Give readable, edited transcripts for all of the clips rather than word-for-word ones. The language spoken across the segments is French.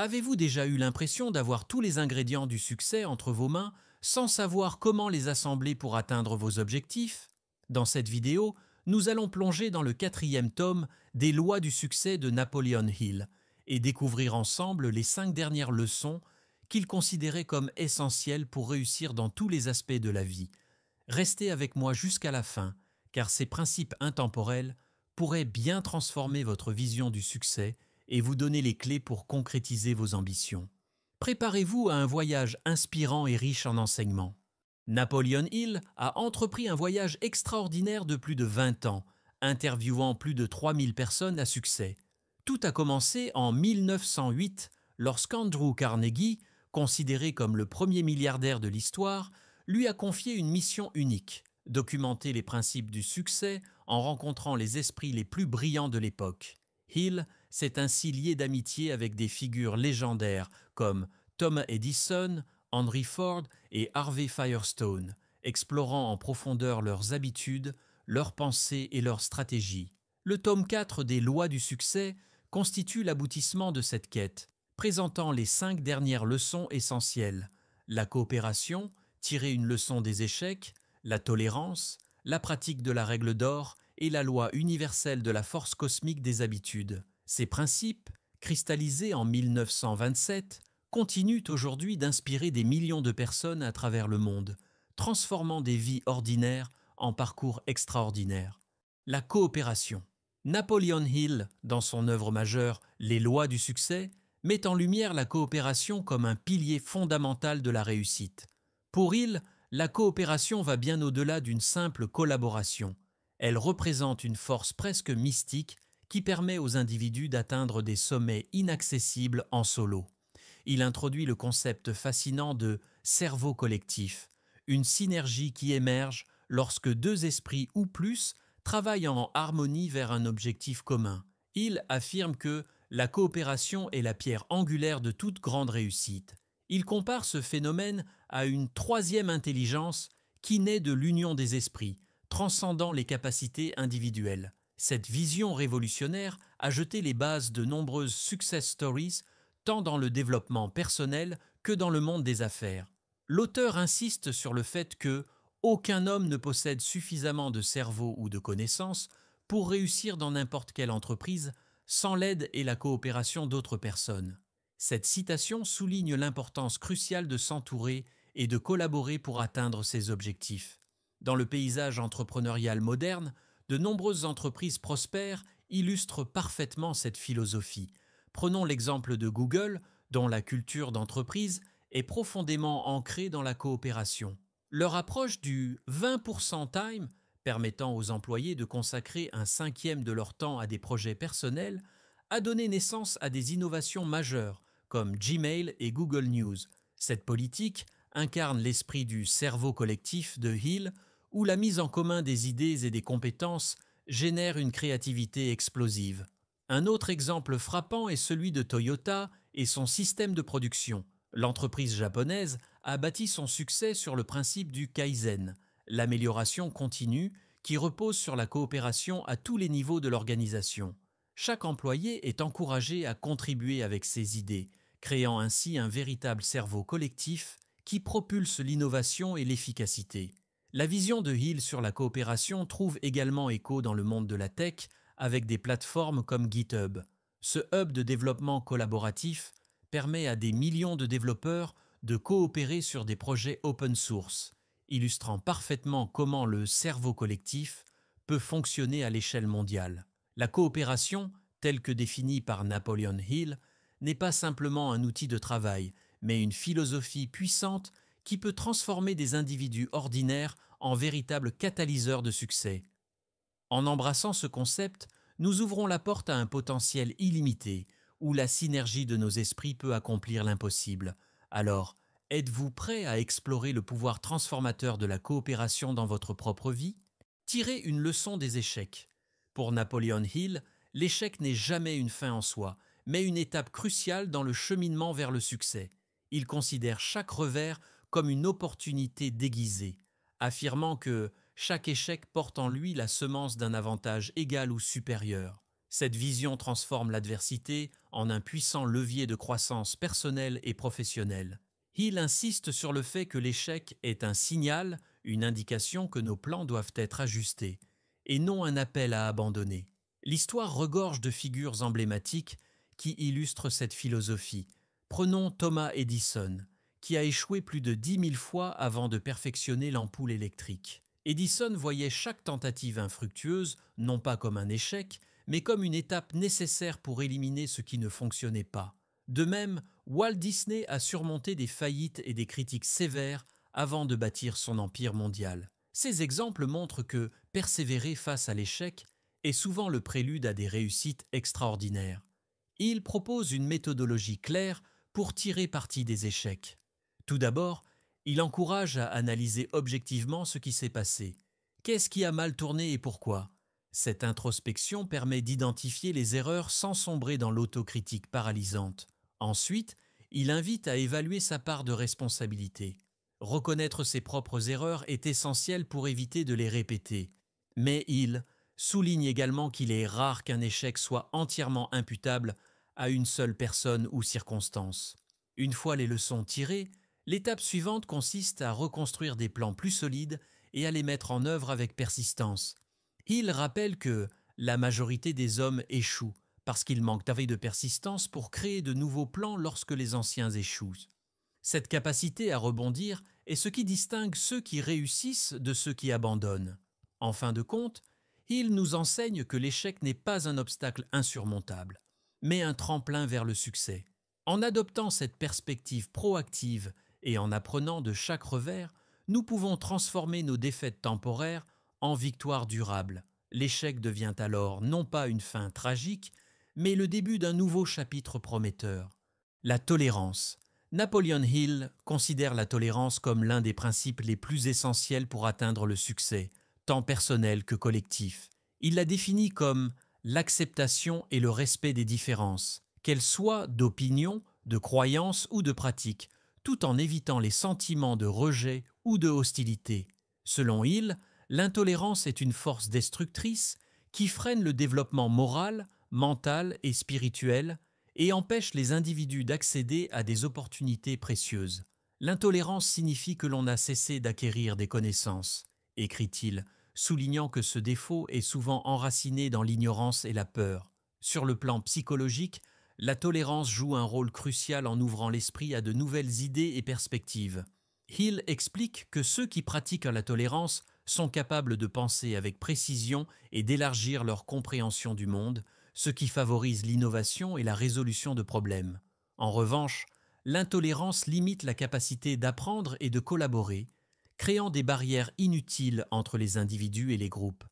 Avez-vous déjà eu l'impression d'avoir tous les ingrédients du succès entre vos mains sans savoir comment les assembler pour atteindre vos objectifs? Dans cette vidéo, nous allons plonger dans le quatrième tome des lois du succès de Napoleon Hill et découvrir ensemble les 5 dernières leçons qu'il considérait comme essentielles pour réussir dans tous les aspects de la vie. Restez avec moi jusqu'à la fin, car ces principes intemporels pourraient bien transformer votre vision du succès et vous donner les clés pour concrétiser vos ambitions. Préparez-vous à un voyage inspirant et riche en enseignements. Napoleon Hill a entrepris un voyage extraordinaire de plus de 20 ans, interviewant plus de 3000 personnes à succès. Tout a commencé en 1908, lorsqu'Andrew Carnegie, considéré comme le premier milliardaire de l'histoire, lui a confié une mission unique: documenter les principes du succès en rencontrant les esprits les plus brillants de l'époque. Hill s'est ainsi lié d'amitié avec des figures légendaires comme Thomas Edison, Henry Ford et Harvey Firestone, explorant en profondeur leurs habitudes, leurs pensées et leurs stratégies. Le tome 4 des Lois du succès constitue l'aboutissement de cette quête, présentant les 5 dernières leçons essentielles: la coopération, tirer une leçon des échecs, la tolérance, la pratique de la règle d'or et la loi universelle de la force cosmique des habitudes. Ces principes, cristallisés en 1927, continuent aujourd'hui d'inspirer des millions de personnes à travers le monde, transformant des vies ordinaires en parcours extraordinaires. La coopération. Napoleon Hill, dans son œuvre majeure Les lois du succès, met en lumière la coopération comme un pilier fondamental de la réussite. Pour Hill, la coopération va bien au-delà d'une simple collaboration. Elle représente une force presque mystique qui permet aux individus d'atteindre des sommets inaccessibles en solo. Il introduit le concept fascinant de cerveau collectif, une synergie qui émerge lorsque 2 esprits ou plus travaillent en harmonie vers un objectif commun. Il affirme que la coopération est la pierre angulaire de toute grande réussite. Il compare ce phénomène à une 3e intelligence qui naît de l'union des esprits, transcendant les capacités individuelles. Cette vision révolutionnaire a jeté les bases de nombreuses success stories, tant dans le développement personnel que dans le monde des affaires. L'auteur insiste sur le fait que aucun homme ne possède suffisamment de cerveau ou de connaissances pour réussir dans n'importe quelle entreprise sans l'aide et la coopération d'autres personnes. Cette citation souligne l'importance cruciale de s'entourer et de collaborer pour atteindre ses objectifs. Dans le paysage entrepreneurial moderne, de nombreuses entreprises prospères illustrent parfaitement cette philosophie. Prenons l'exemple de Google, dont la culture d'entreprise est profondément ancrée dans la coopération. Leur approche du 20% time, permettant aux employés de consacrer un 5e de leur temps à des projets personnels, a donné naissance à des innovations majeures, comme Gmail et Google News. Cette politique incarne l'esprit du cerveau collectif de Hill, où la mise en commun des idées et des compétences génère une créativité explosive. Un autre exemple frappant est celui de Toyota et son système de production. L'entreprise japonaise a bâti son succès sur le principe du Kaizen, l'amélioration continue qui repose sur la coopération à tous les niveaux de l'organisation. Chaque employé est encouragé à contribuer avec ses idées, créant ainsi un véritable cerveau collectif qui propulse l'innovation et l'efficacité. La vision de Hill sur la coopération trouve également écho dans le monde de la tech avec des plateformes comme GitHub. Ce hub de développement collaboratif permet à des millions de développeurs de coopérer sur des projets open source, illustrant parfaitement comment le cerveau collectif peut fonctionner à l'échelle mondiale. La coopération, telle que définie par Napoleon Hill, n'est pas simplement un outil de travail, mais une philosophie puissante qui peut transformer des individus ordinaires en véritables catalyseurs de succès. En embrassant ce concept, nous ouvrons la porte à un potentiel illimité, où la synergie de nos esprits peut accomplir l'impossible. Alors, êtes-vous prêt à explorer le pouvoir transformateur de la coopération dans votre propre vie? Tirez une leçon des échecs. Pour Napoleon Hill, l'échec n'est jamais une fin en soi, mais une étape cruciale dans le cheminement vers le succès. Il considère chaque revers comme une opportunité déguisée, affirmant que chaque échec porte en lui la semence d'un avantage égal ou supérieur. Cette vision transforme l'adversité en un puissant levier de croissance personnelle et professionnelle. Hill insiste sur le fait que l'échec est un signal, une indication que nos plans doivent être ajustés, et non un appel à abandonner. L'histoire regorge de figures emblématiques qui illustrent cette philosophie. Prenons Thomas Edison, qui a échoué plus de 10 000 fois avant de perfectionner l'ampoule électrique. Edison voyait chaque tentative infructueuse non pas comme un échec, mais comme une étape nécessaire pour éliminer ce qui ne fonctionnait pas. De même, Walt Disney a surmonté des faillites et des critiques sévères avant de bâtir son empire mondial. Ces exemples montrent que persévérer face à l'échec est souvent le prélude à des réussites extraordinaires. Il propose une méthodologie claire pour tirer parti des échecs. Tout d'abord, il encourage à analyser objectivement ce qui s'est passé. Qu'est-ce qui a mal tourné et pourquoi ? Cette introspection permet d'identifier les erreurs sans sombrer dans l'autocritique paralysante. Ensuite, il invite à évaluer sa part de responsabilité. Reconnaître ses propres erreurs est essentiel pour éviter de les répéter. Mais il souligne également qu'il est rare qu'un échec soit entièrement imputable à une seule personne ou circonstance. Une fois les leçons tirées, l'étape suivante consiste à reconstruire des plans plus solides et à les mettre en œuvre avec persistance. Il rappelle que la majorité des hommes échouent parce qu'ils manquent de persistance pour créer de nouveaux plans lorsque les anciens échouent. Cette capacité à rebondir est ce qui distingue ceux qui réussissent de ceux qui abandonnent. En fin de compte, il nous enseigne que l'échec n'est pas un obstacle insurmontable, mais un tremplin vers le succès. En adoptant cette perspective proactive et en apprenant de chaque revers, nous pouvons transformer nos défaites temporaires en victoires durables. L'échec devient alors non pas une fin tragique, mais le début d'un nouveau chapitre prometteur. La tolérance. Napoleon Hill considère la tolérance comme l'un des principes les plus essentiels pour atteindre le succès, tant personnel que collectif. Il la définit comme l'acceptation et le respect des différences, qu'elles soient d'opinion, de croyance ou de pratique, tout en évitant les sentiments de rejet ou de hostilité. Selon Hill, l'intolérance est une force destructrice qui freine le développement moral, mental et spirituel et empêche les individus d'accéder à des opportunités précieuses. L'intolérance signifie que l'on a cessé d'acquérir des connaissances, écrit-il, soulignant que ce défaut est souvent enraciné dans l'ignorance et la peur. Sur le plan psychologique, la tolérance joue un rôle crucial en ouvrant l'esprit à de nouvelles idées et perspectives. Hill explique que ceux qui pratiquent la tolérance sont capables de penser avec précision et d'élargir leur compréhension du monde, ce qui favorise l'innovation et la résolution de problèmes. En revanche, l'intolérance limite la capacité d'apprendre et de collaborer, créant des barrières inutiles entre les individus et les groupes.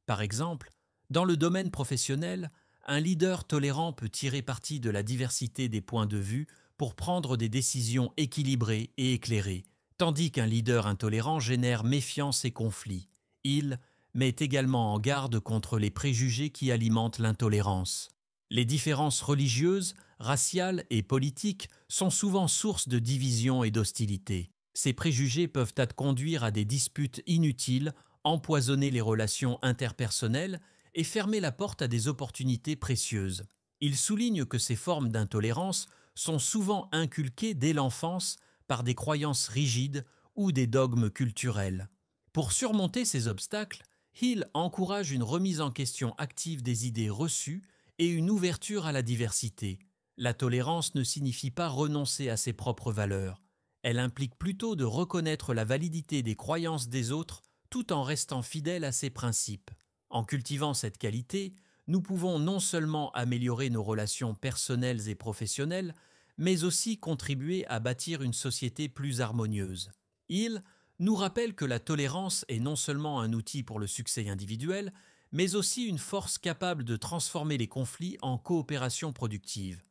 Par exemple, dans le domaine professionnel, un leader tolérant peut tirer parti de la diversité des points de vue pour prendre des décisions équilibrées et éclairées, tandis qu'un leader intolérant génère méfiance et conflits. Il met également en garde contre les préjugés qui alimentent l'intolérance. Les différences religieuses, raciales et politiques sont souvent source de division et d'hostilité. Ces préjugés peuvent conduire à des disputes inutiles, empoisonner les relations interpersonnelles et fermer la porte à des opportunités précieuses. Il souligne que ces formes d'intolérance sont souvent inculquées dès l'enfance par des croyances rigides ou des dogmes culturels. Pour surmonter ces obstacles, Hill encourage une remise en question active des idées reçues et une ouverture à la diversité. La tolérance ne signifie pas renoncer à ses propres valeurs. Elle implique plutôt de reconnaître la validité des croyances des autres tout en restant fidèle à ses principes. En cultivant cette qualité, nous pouvons non seulement améliorer nos relations personnelles et professionnelles, mais aussi contribuer à bâtir une société plus harmonieuse. Hill nous rappelle que la tolérance est non seulement un outil pour le succès individuel, mais aussi une force capable de transformer les conflits en coopération productive.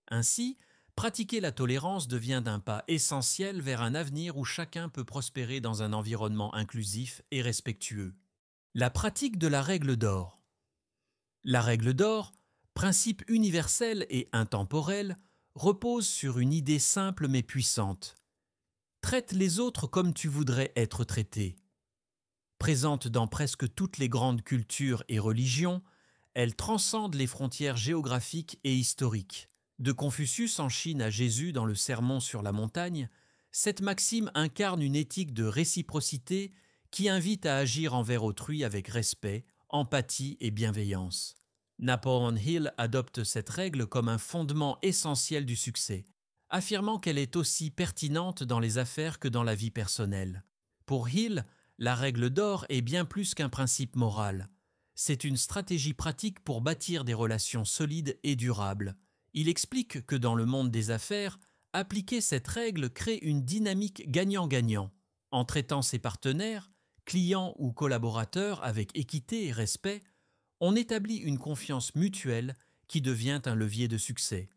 Ainsi, pratiquer la tolérance devient un pas essentiel vers un avenir où chacun peut prospérer dans un environnement inclusif et respectueux. La pratique de la règle d'or. La règle d'or, principe universel et intemporel, repose sur une idée simple mais puissante. Traite les autres comme tu voudrais être traité. Présente dans presque toutes les grandes cultures et religions, Elles transcendent les frontières géographiques et historiques. De Confucius en Chine à Jésus dans le Sermon sur la montagne, cette maxime incarne une éthique de réciprocité qui invite à agir envers autrui avec respect, empathie et bienveillance. Napoleon Hill adopte cette règle comme un fondement essentiel du succès, affirmant qu'elle est aussi pertinente dans les affaires que dans la vie personnelle. Pour Hill, la règle d'or est bien plus qu'un principe moral. C'est une stratégie pratique pour bâtir des relations solides et durables. Il explique que dans le monde des affaires, appliquer cette règle crée une dynamique gagnant-gagnant. En traitant ses partenaires, clients ou collaborateurs avec équité et respect, on établit une confiance mutuelle qui devient un levier de succès.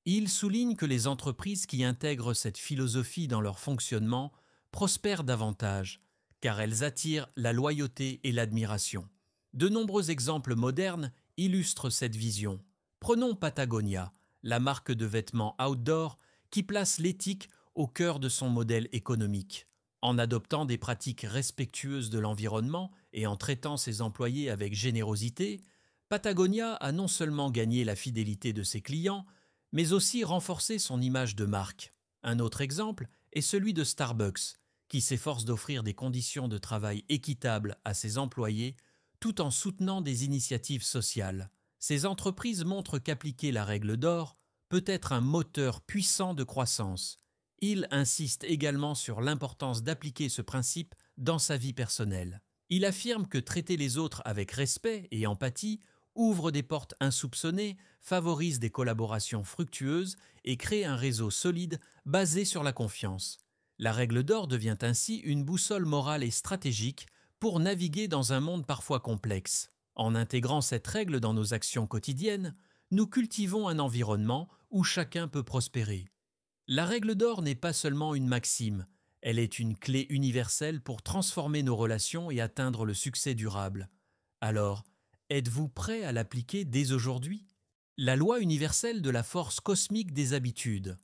Il souligne que les entreprises qui intègrent cette philosophie dans leur fonctionnement prospèrent davantage, car elles attirent la loyauté et l'admiration. De nombreux exemples modernes illustrent cette vision. Prenons Patagonia, la marque de vêtements outdoor qui place l'éthique au cœur de son modèle économique. En adoptant des pratiques respectueuses de l'environnement et en traitant ses employés avec générosité, Patagonia a non seulement gagné la fidélité de ses clients, mais aussi renforcé son image de marque. Un autre exemple est celui de Starbucks, qui s'efforce d'offrir des conditions de travail équitables à ses employés tout en soutenant des initiatives sociales. Ces entreprises montrent qu'appliquer la règle d'or peut être un moteur puissant de croissance. Il insiste également sur l'importance d'appliquer ce principe dans sa vie personnelle. Il affirme que traiter les autres avec respect et empathie ouvre des portes insoupçonnées, favorise des collaborations fructueuses et crée un réseau solide basé sur la confiance. La règle d'or devient ainsi une boussole morale et stratégique pour naviguer dans un monde parfois complexe. En intégrant cette règle dans nos actions quotidiennes, nous cultivons un environnement où chacun peut prospérer. La règle d'or n'est pas seulement une maxime, elle est une clé universelle pour transformer nos relations et atteindre le succès durable. Alors, êtes-vous prêt à l'appliquer dès aujourd'hui? La loi universelle de la force cosmique des habitudes.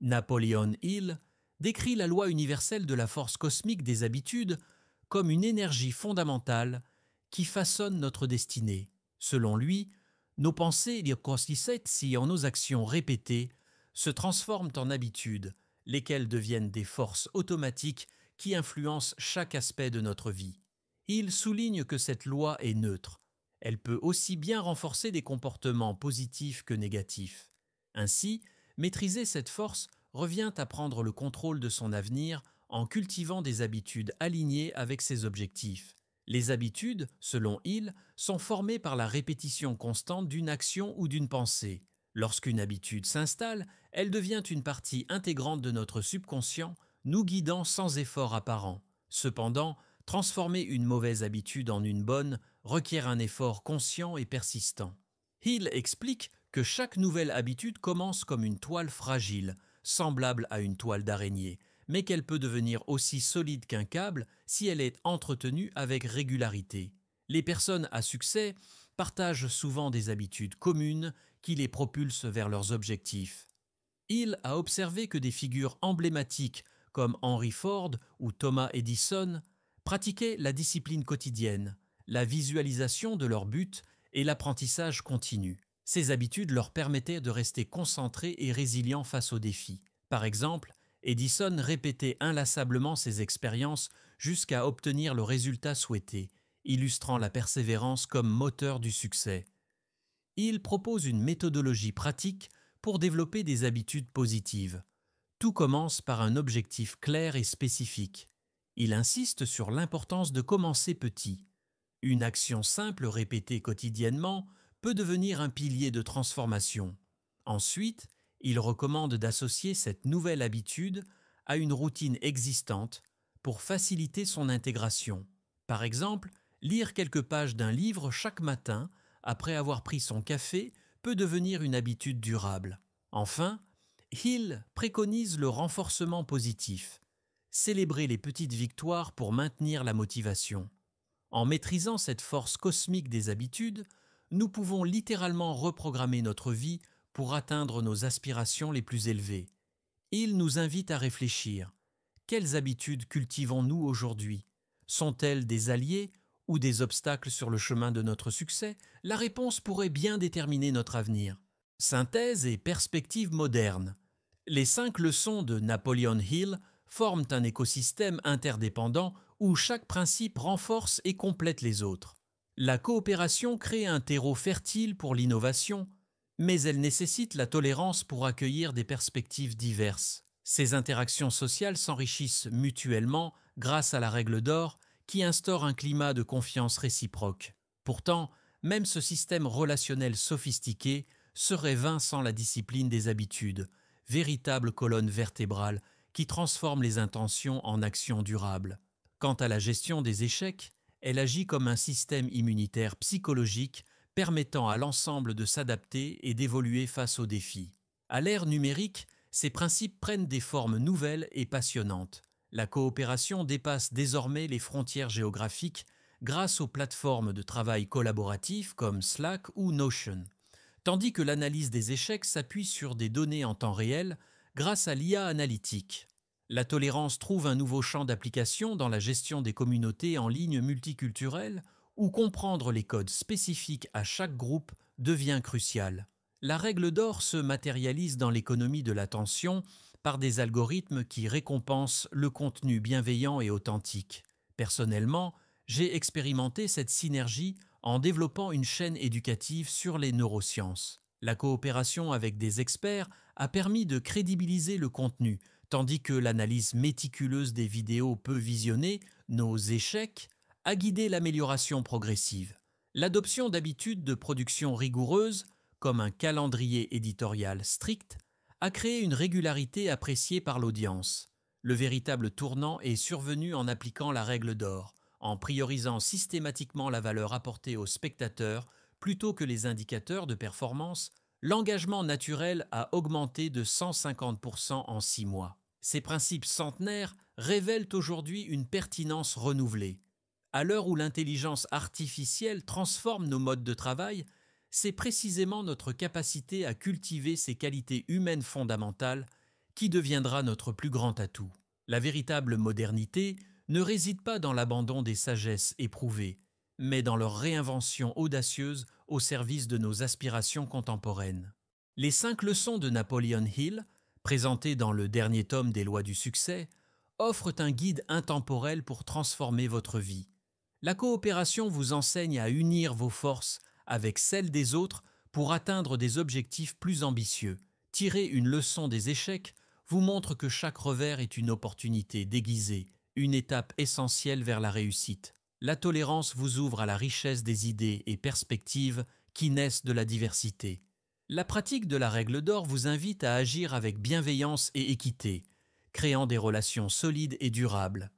Napoleon Hill décrit la loi universelle de la force cosmique des habitudes comme une énergie fondamentale qui façonne notre destinée. Selon lui, nos pensées si en nos actions répétées se transforment en habitudes, lesquelles deviennent des forces automatiques qui influencent chaque aspect de notre vie. Il souligne que cette loi est neutre. Elle peut aussi bien renforcer des comportements positifs que négatifs. Ainsi, maîtriser cette force revient à prendre le contrôle de son avenir en cultivant des habitudes alignées avec ses objectifs. Les habitudes, selon Hill, sont formées par la répétition constante d'une action ou d'une pensée. Lorsqu'une habitude s'installe, elle devient une partie intégrante de notre subconscient, nous guidant sans effort apparent. Cependant, transformer une mauvaise habitude en une bonne requiert un effort conscient et persistant. Hill explique que chaque nouvelle habitude commence comme une toile fragile, semblable à une toile d'araignée, mais qu'elle peut devenir aussi solide qu'un câble si elle est entretenue avec régularité. Les personnes à succès partagent souvent des habitudes communes qui les propulsent vers leurs objectifs. Hill a observé que des figures emblématiques comme Henry Ford ou Thomas Edison pratiquaient la discipline quotidienne, la visualisation de leur but et l'apprentissage continu. Ces habitudes leur permettaient de rester concentrés et résilients face aux défis. Par exemple, Edison répétait inlassablement ses expériences jusqu'à obtenir le résultat souhaité, illustrant la persévérance comme moteur du succès. Il propose une méthodologie pratique pour développer des habitudes positives. Tout commence par un objectif clair et spécifique. Il insiste sur l'importance de commencer petit. Une action simple répétée quotidiennement peut devenir un pilier de transformation. Ensuite, il recommande d'associer cette nouvelle habitude à une routine existante pour faciliter son intégration. Par exemple, lire quelques pages d'un livre chaque matin après avoir pris son café peut devenir une habitude durable. Enfin, Hill préconise le renforcement positif. Célébrer les petites victoires pour maintenir la motivation. En maîtrisant cette force cosmique des habitudes, nous pouvons littéralement reprogrammer notre vie pour atteindre nos aspirations les plus élevées. Il nous invite à réfléchir. Quelles habitudes cultivons-nous aujourd'hui? Sont-elles des alliés ou des obstacles sur le chemin de notre succès, la réponse pourrait bien déterminer notre avenir. Synthèse et perspective moderne. Les 5 leçons de Napoleon Hill forment un écosystème interdépendant où chaque principe renforce et complète les autres. La coopération crée un terreau fertile pour l'innovation, mais elle nécessite la tolérance pour accueillir des perspectives diverses. Ces interactions sociales s'enrichissent mutuellement grâce à la règle d'or qui instaure un climat de confiance réciproque. Pourtant, même ce système relationnel sophistiqué serait vain sans la discipline des habitudes, véritable colonne vertébrale qui transforme les intentions en actions durables. Quant à la gestion des échecs, elle agit comme un système immunitaire psychologique permettant à l'ensemble de s'adapter et d'évoluer face aux défis. À l'ère numérique, ces principes prennent des formes nouvelles et passionnantes. La coopération dépasse désormais les frontières géographiques grâce aux plateformes de travail collaboratif comme Slack ou Notion, tandis que l'analyse des échecs s'appuie sur des données en temps réel grâce à l'IA analytique. La tolérance trouve un nouveau champ d'application dans la gestion des communautés en ligne multiculturelles où comprendre les codes spécifiques à chaque groupe devient crucial. La règle d'or se matérialise dans l'économie de l'attention par des algorithmes qui récompensent le contenu bienveillant et authentique. Personnellement, j'ai expérimenté cette synergie en développant une chaîne éducative sur les neurosciences. La coopération avec des experts a permis de crédibiliser le contenu, tandis que l'analyse méticuleuse des vidéos peu visionnées, nos échecs, a guidé l'amélioration progressive. L'adoption d'habitudes de production rigoureuses, comme un calendrier éditorial strict, a créé une régularité appréciée par l'audience. Le véritable tournant est survenu en appliquant la règle d'or, en priorisant systématiquement la valeur apportée aux spectateurs plutôt que les indicateurs de performance. L'engagement naturel a augmenté de 150% en 6 mois. Ces principes centenaires révèlent aujourd'hui une pertinence renouvelée. À l'heure où l'intelligence artificielle transforme nos modes de travail, c'est précisément notre capacité à cultiver ces qualités humaines fondamentales qui deviendra notre plus grand atout. La véritable modernité ne réside pas dans l'abandon des sagesses éprouvées, mais dans leur réinvention audacieuse au service de nos aspirations contemporaines. Les 5 leçons de Napoleon Hill, présentées dans le dernier tome des Lois du succès, offrent un guide intemporel pour transformer votre vie. La coopération vous enseigne à unir vos forces avec celles des autres pour atteindre des objectifs plus ambitieux. Tirer une leçon des échecs vous montre que chaque revers est une opportunité déguisée, une étape essentielle vers la réussite. La tolérance vous ouvre à la richesse des idées et perspectives qui naissent de la diversité. La pratique de la règle d'or vous invite à agir avec bienveillance et équité, créant des relations solides et durables.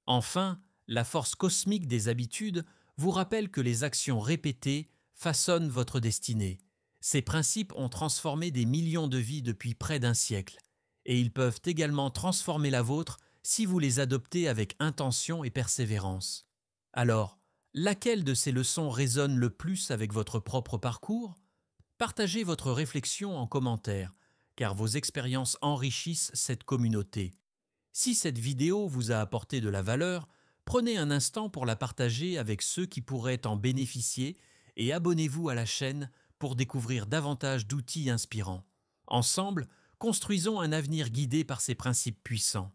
Enfin, la force cosmique des habitudes vous rappelle que les actions répétées façonnent votre destinée. Ces principes ont transformé des millions de vies depuis près d'un siècle, et ils peuvent également transformer la vôtre si vous les adoptez avec intention et persévérance. Alors, laquelle de ces leçons résonne le plus avec votre propre parcours ? Partagez votre réflexion en commentaire, car vos expériences enrichissent cette communauté. Si cette vidéo vous a apporté de la valeur, prenez un instant pour la partager avec ceux qui pourraient en bénéficier et abonnez-vous à la chaîne pour découvrir davantage d'outils inspirants. Ensemble, construisons un avenir guidé par ces principes puissants.